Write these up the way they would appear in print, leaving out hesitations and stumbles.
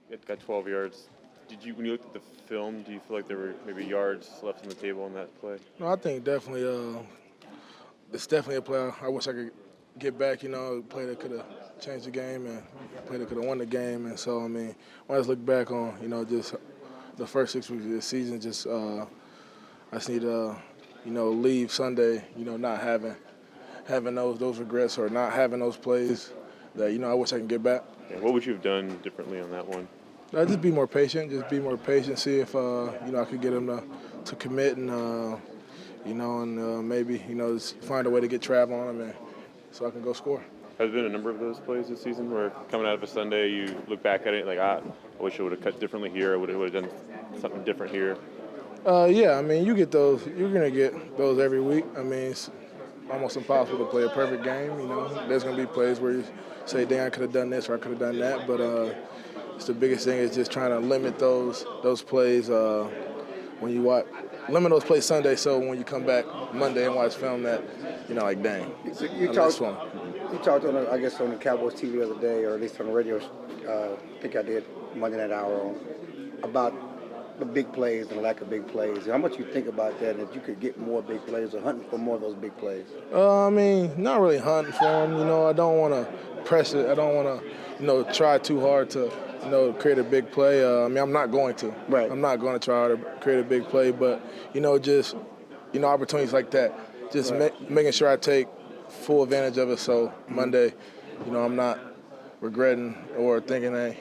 It got 12 yards. When you looked at the film, do you feel like there were maybe yards left on the table in that play? No, I think definitely it's definitely a play I wish I could get back, a play that could have changed the game and a play that could have won the game. And so, I mean, when I just look back on, just the first 6 weeks of the season, I just need to, leave Sunday, not having those regrets or not having those plays that, I wish I can get back. Yeah, what would you have done differently on that one? Just be more patient, see if, I could get him to commit and, maybe, just find a way to get travel on him and so I can go score. Has there been a number of those plays this season where coming out of a Sunday you look back at it like, I wish I would have cut differently here, I would have done something different here? Yeah, I mean, you get those. You're going to get those every week. I mean, it's almost impossible to play a perfect game, There's going to be plays where you say, dang, I could have done this or I could have done that. But it's the biggest thing is just trying to limit those plays when you watch. Limit those plays Sunday so when you come back Monday and watch film that, like, dang, that's fun. You talked on, on the Cowboys TV the other day, or at least on the radio, I think I did, Monday Night Hour, about the big plays and lack of big plays. How much you think about that, and if you could get more big plays or hunting for more of those big plays? I mean, not really hunting for them. I don't want to press it. I don't want to, try too hard to, create a big play. I mean, I'm not going to. Right. I'm not going to try to create a big play, but, just, opportunities like that, just right. Making sure I take full advantage of it so Monday, I'm not regretting or thinking that,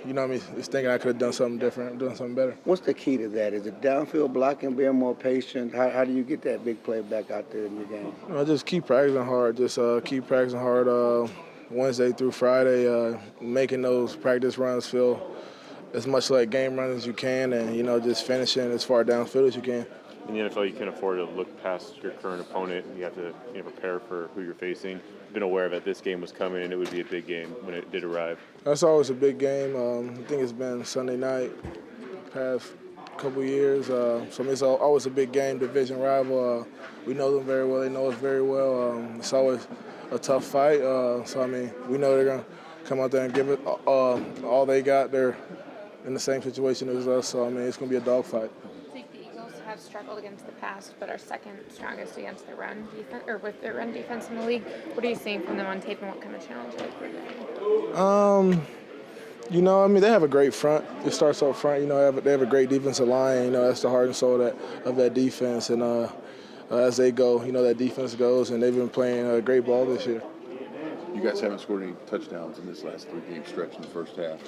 just thinking I could have done something different, done something better. What's the key to that? Is it downfield blocking, being more patient? How do you get that big play back out there in your game? Just keep practicing hard. Keep practicing hard Wednesday through Friday, making those practice runs feel as much like game runs as you can and, just finishing as far downfield as you can. In the NFL, you can't afford to look past your current opponent. You have to prepare for who you're facing. Been aware that this game was coming and it would be a big game when it did arrive. That's always a big game. I think it's been Sunday night past couple years. So it's always a big game, division rival. We know them very well. They know us very well. It's always a tough fight. So, I mean, we know they're going to come out there and give it all they got. They're in the same situation as us. So, I mean, it's going to be a dogfight. Have struggled against the pass, but are second strongest against the run defense, or with the run defense in the league. What are you seeing from them on tape, and what kind of challenges are they they have a great front. It starts up front. They have a great defensive line. That's the heart and soul of that defense. And as they go, that defense goes, and they've been playing a great ball this year. You guys haven't scored any touchdowns in this last 3-game stretch in the first half.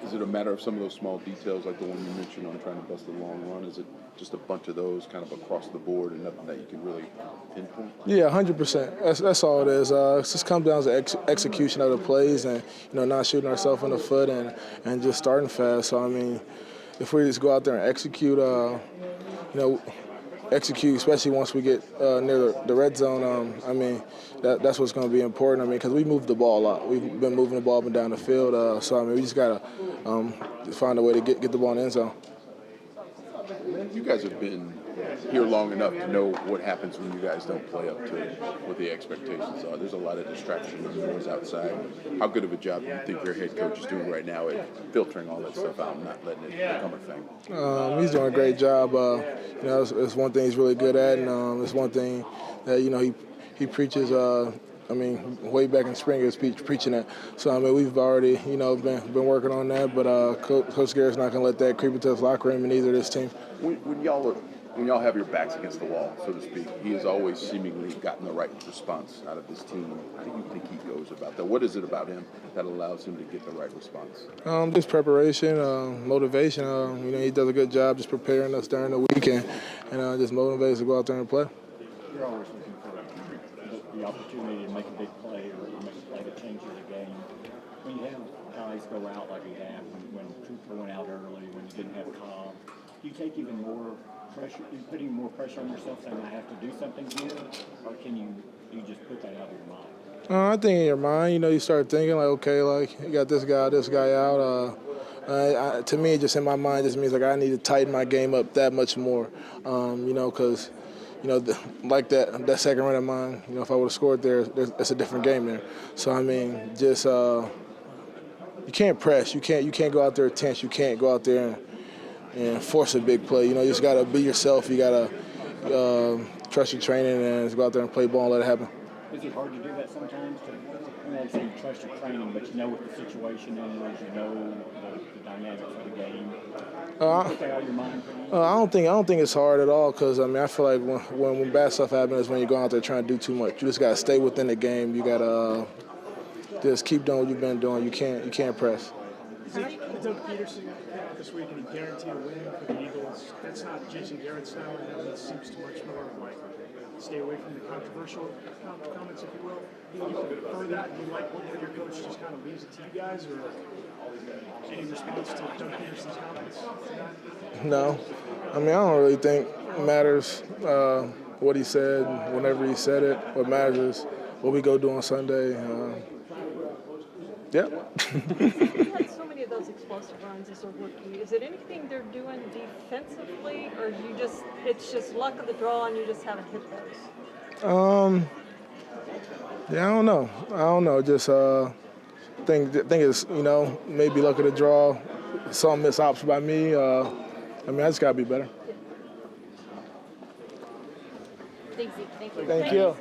Is it a matter of some of those small details like the one you mentioned on trying to bust the long run? Is it just a bunch of those kind of across the board and nothing that you can really pinpoint? Yeah, 100%. That's all it is. It just comes down to execution of the plays and, not shooting ourselves in the foot and just starting fast. So, I mean, if we just go out there and execute, especially once we get near the red zone, that's what's going to be important. Because we move the ball a lot. We've been moving the ball up and down the field. So, we just got to find a way to get the ball in the end zone. You guys have been here long enough to know what happens when you guys don't play up to what the expectations are. There's a lot of distraction and noise outside. How good of a job do you think your head coach is doing right now at filtering all that stuff out and not letting it become a thing? He's doing a great job. It's one thing he's really good at, and it's one thing that he preaches. Way back in spring he was preaching that. So we've already been working on that, but Coach Garrett's not going to let that creep into his locker room, and neither this team. When y'all have your backs against the wall, so to speak, he has always seemingly gotten the right response out of this team. How do you think he goes about that? What is it about him that allows him to get the right response? Just preparation, motivation. He does a good job just preparing us during the weekend and just motivates us to go out there and play. You're always looking for the opportunity to make a big play or make a play that changes the game. When you have guys go out like we have, when Cooper went out early, when you didn't have Cobb, do you take even more pressure? Are you putting more pressure on yourself saying I have to do something here, or can you just put that out of your mind? I think in your mind, you start thinking like, okay, like you got this guy out. To me, just in my mind, just means like I need to tighten my game up that much more. Because like that second run of mine, if I would have scored there, it's a different game there. So just you can't press. You can't go out there tense. You can't go out there and force a big play. You just got to be yourself. You got to trust your training and just go out there and play ball and let it happen. Is it hard to do that sometimes? Like say you trust your training, but you know what the situation is, you know the dynamics of the game. Put that out of your mind. I don't think it's hard at all because I feel like when bad stuff happens is when you go out there trying to do too much. You just gotta stay within the game. You gotta just keep doing what you've been doing. You can't press. Doug Peterson this week and he guaranteed a win for the Eagles. That's not Jason Garrett's style. I know that seems too much more like stay away from the controversial comments, if you will. Do you prefer that? Do you like when your coach just kind of leaves it to you guys, or any response to Doug Peterson's comments? No. I don't really think it matters what he said, whenever he said it. What matters is what we go do on Sunday. You had so many of those explosive runs as a rookie. Is it anything they're doing defensively, or it's just luck of the draw and you just haven't hit those? Yeah, I don't know. Just think it's maybe luck of the draw. Some missed ops by me. I just gotta be better. Thanks, Zeke. Thank you. Thank you.